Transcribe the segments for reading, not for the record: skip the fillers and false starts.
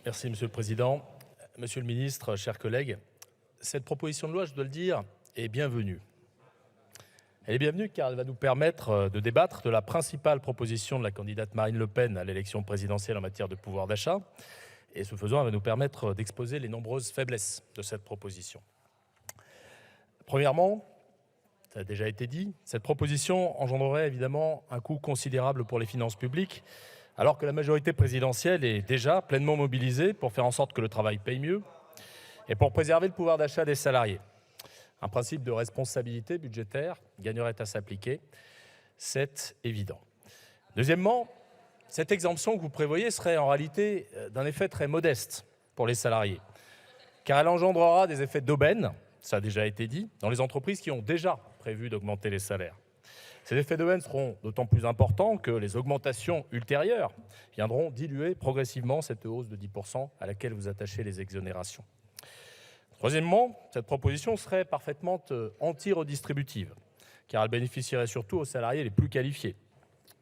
Merci, Monsieur le Président. Monsieur le Ministre, chers collègues, cette proposition de loi, je dois le dire, est bienvenue. Elle est bienvenue car elle va nous permettre de débattre de la principale proposition de la candidate Marine Le Pen à l'élection présidentielle en matière de pouvoir d'achat. Et ce faisant, elle va nous permettre d'exposer les nombreuses faiblesses de cette proposition. Premièrement, ça a déjà été dit, cette proposition engendrerait évidemment un coût considérable pour les finances publiques, alors que la majorité présidentielle est déjà pleinement mobilisée pour faire en sorte que le travail paye mieux et pour préserver le pouvoir d'achat des salariés. Un principe de responsabilité budgétaire gagnerait à s'appliquer, c'est évident. Deuxièmement, cette exemption que vous prévoyez serait en réalité d'un effet très modeste pour les salariés, car elle engendrera des effets d'aubaine, ça a déjà été dit, dans les entreprises qui ont déjà prévu d'augmenter les salaires. Ces effets d'aubaine seront d'autant plus importants que les augmentations ultérieures viendront diluer progressivement cette hausse de 10% à laquelle vous attachez les exonérations. Troisièmement, cette proposition serait parfaitement anti-redistributive, car elle bénéficierait surtout aux salariés les plus qualifiés.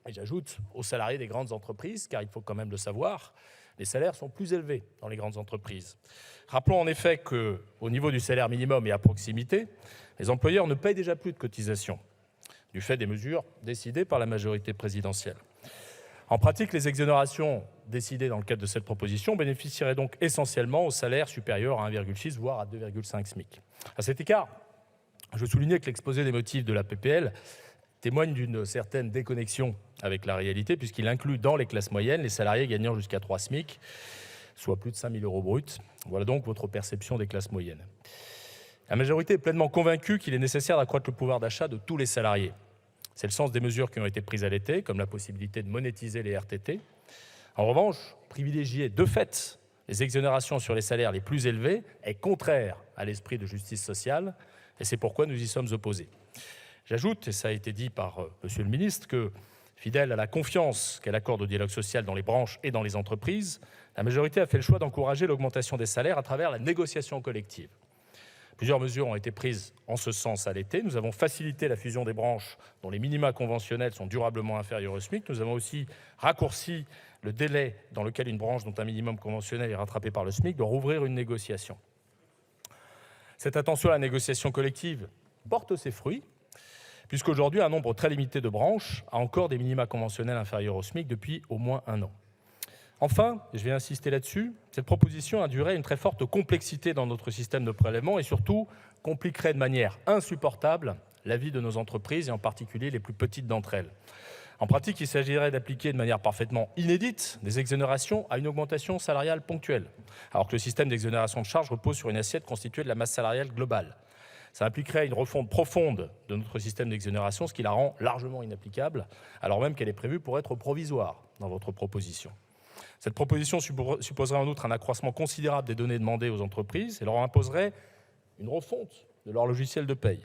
Et j'ajoute aux salariés des grandes entreprises, car il faut quand même le savoir, les salaires sont plus élevés dans les grandes entreprises. Rappelons en effet qu'au niveau du salaire minimum et à proximité, les employeurs ne payent déjà plus de cotisations, du fait des mesures décidées par la majorité présidentielle. En pratique, les exonérations décidées dans le cadre de cette proposition bénéficieraient donc essentiellement aux salaires supérieurs à 1,6 voire à 2,5 SMIC. À cet égard, je veux souligner que l'exposé des motifs de la PPL témoigne d'une certaine déconnexion avec la réalité, puisqu'il inclut dans les classes moyennes les salariés gagnant jusqu'à 3 SMIC, soit plus de 5 000 € bruts. Voilà donc votre perception des classes moyennes. La majorité est pleinement convaincue qu'il est nécessaire d'accroître le pouvoir d'achat de tous les salariés. C'est le sens des mesures qui ont été prises à l'été, comme la possibilité de monétiser les RTT. En revanche, privilégier de fait les exonérations sur les salaires les plus élevés est contraire à l'esprit de justice sociale, et c'est pourquoi nous y sommes opposés. J'ajoute, et ça a été dit par Monsieur le Ministre, que fidèle à la confiance qu'elle accorde au dialogue social dans les branches et dans les entreprises, la majorité a fait le choix d'encourager l'augmentation des salaires à travers la négociation collective. Plusieurs mesures ont été prises en ce sens à l'été. Nous avons facilité la fusion des branches dont les minima conventionnels sont durablement inférieurs au SMIC. Nous avons aussi raccourci le délai dans lequel une branche dont un minimum conventionnel est rattrapé par le SMIC doit rouvrir une négociation. Cette attention à la négociation collective porte ses fruits, puisqu'aujourd'hui, un nombre très limité de branches a encore des minima conventionnels inférieurs au SMIC depuis au moins 1 an. Enfin, je vais insister là-dessus, cette proposition induirait une très forte complexité dans notre système de prélèvement et surtout compliquerait de manière insupportable la vie de nos entreprises et en particulier les plus petites d'entre elles. En pratique, il s'agirait d'appliquer de manière parfaitement inédite des exonérations à une augmentation salariale ponctuelle, alors que le système d'exonération de charges repose sur une assiette constituée de la masse salariale globale. Ça impliquerait une refonte profonde de notre système d'exonération, ce qui la rend largement inapplicable, alors même qu'elle est prévue pour être provisoire dans votre proposition. Cette proposition supposerait en outre un accroissement considérable des données demandées aux entreprises et leur imposerait une refonte de leur logiciel de paye.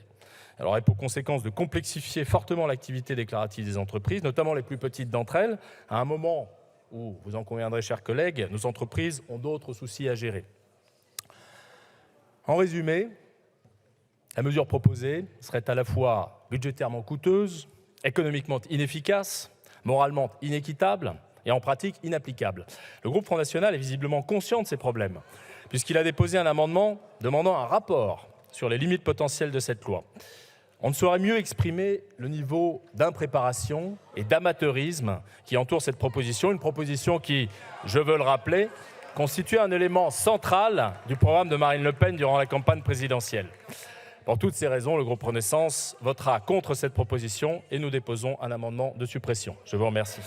Elle aurait pour conséquence de complexifier fortement l'activité déclarative des entreprises, notamment les plus petites d'entre elles, à un moment où, vous en conviendrez, chers collègues, nos entreprises ont d'autres soucis à gérer. En résumé, la mesure proposée serait à la fois budgétairement coûteuse, économiquement inefficace, moralement inéquitable et en pratique inapplicable. Le groupe Front National est visiblement conscient de ces problèmes, puisqu'il a déposé un amendement demandant un rapport sur les limites potentielles de cette loi. On ne saurait mieux exprimer le niveau d'impréparation et d'amateurisme qui entoure cette proposition, une proposition qui, je veux le rappeler, constitue un élément central du programme de Marine Le Pen durant la campagne présidentielle. Pour toutes ces raisons, le groupe Renaissance votera contre cette proposition et nous déposons un amendement de suppression. Je vous remercie.